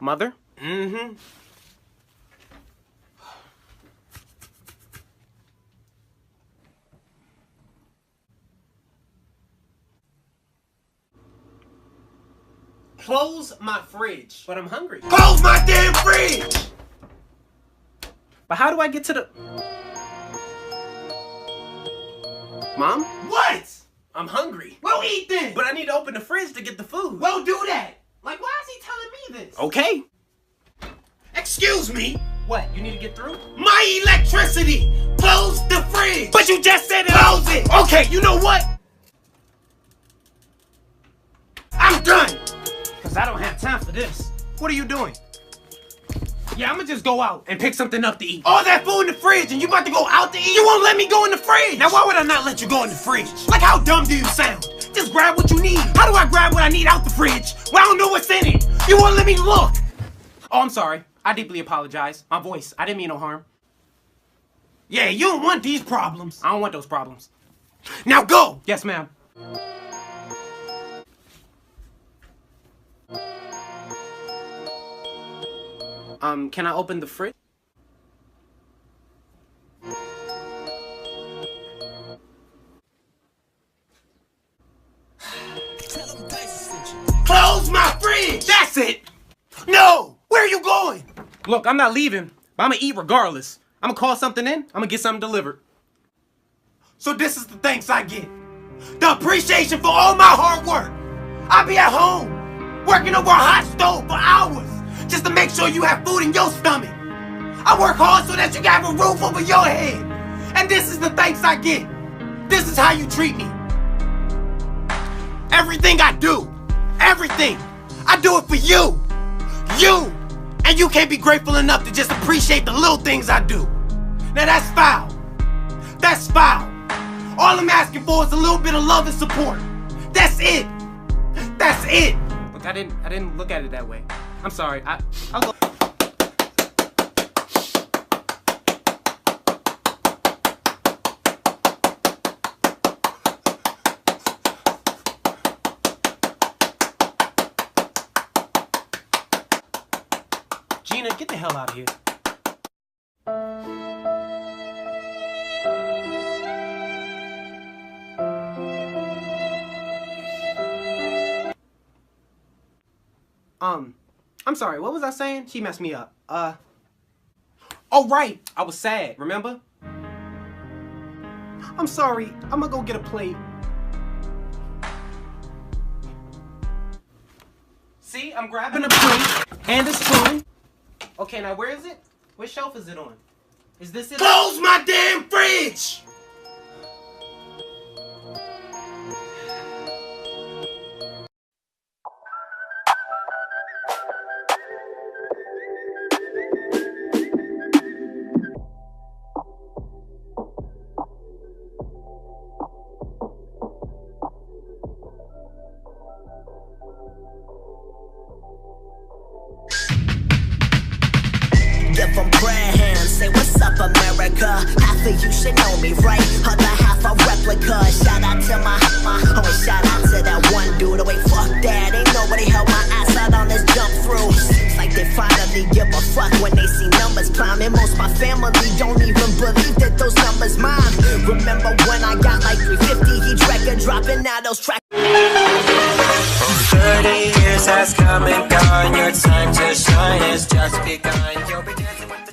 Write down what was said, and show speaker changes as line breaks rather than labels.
Mother?
Mm-hmm. Close my fridge.
But I'm hungry.
Close my damn fridge!
But how do I get to the... Mom?
What?
I'm hungry.
Well, eat then.
But I need to open the fridge to get the food.
Well, do that. Like, why is he telling me this?
Okay.
Excuse me.
What? You need to get through?
My electricity. Close the fridge.
But you just said it.
Close it. Okay, you know what? I'm done.
Because I don't have time for this.
What are you doing?
Yeah, I'm gonna just go out and pick something up to eat.
All that food in the fridge and you about to go out to eat? You won't let me go in the fridge. Now, why would I not let you go in the fridge? Like, how dumb do you sound? Just grab what you need. How do I grab what I need out the fridge? Well, I don't know what's in it. You won't let me look.
Oh, I'm sorry. I deeply apologize. My voice. I didn't mean no harm.
Yeah, you don't want these problems.
I don't want those problems.
Now go.
Yes, ma'am. Can I open the fridge?
Close my fridge. That's it. No. Where are you going?
Look, I'm not leaving, but I'm gonna eat regardless. I'm gonna call something in. I'm gonna get something delivered.
So this is the thanks I get. The appreciation for all my hard work. I'll be at home, working over a hot stove for hours, just to make sure you have food in your stomach. I work hard so that you can have a roof over your head. And this is the thanks I get. This is how you treat me. Everything I do, everything, I do it for you. You. And you can't be grateful enough to just appreciate the little things I do. Now that's foul. That's foul. All I'm asking for is a little bit of love and support. That's it. That's it.
Look, I didn't look at it that way. I'm sorry. I'll go. Gina, get the hell out of here. I'm sorry, what was I saying? She messed me up. Oh right, I was sad, remember? I'm sorry, I'm gonna go get a plate. See, I'm grabbing a plate and a spoon. Okay, now where is it? What shelf is it on? Is this it?
Close my damn fridge!
Give them prayer hands, say what's up America. Half of you should know me, right? Other half a replica. Shout out to my homie, shout out to that one dude. Oh wait, fuck that, ain't nobody held my ass out on this jump through. Seems like they finally give a fuck when they see numbers climbing. Most my family don't even believe that those numbers mine. Remember when I got like 350 each record dropping, now those tracks
30 years has come and gone. Your time to shine has just begun. You'll be dancing with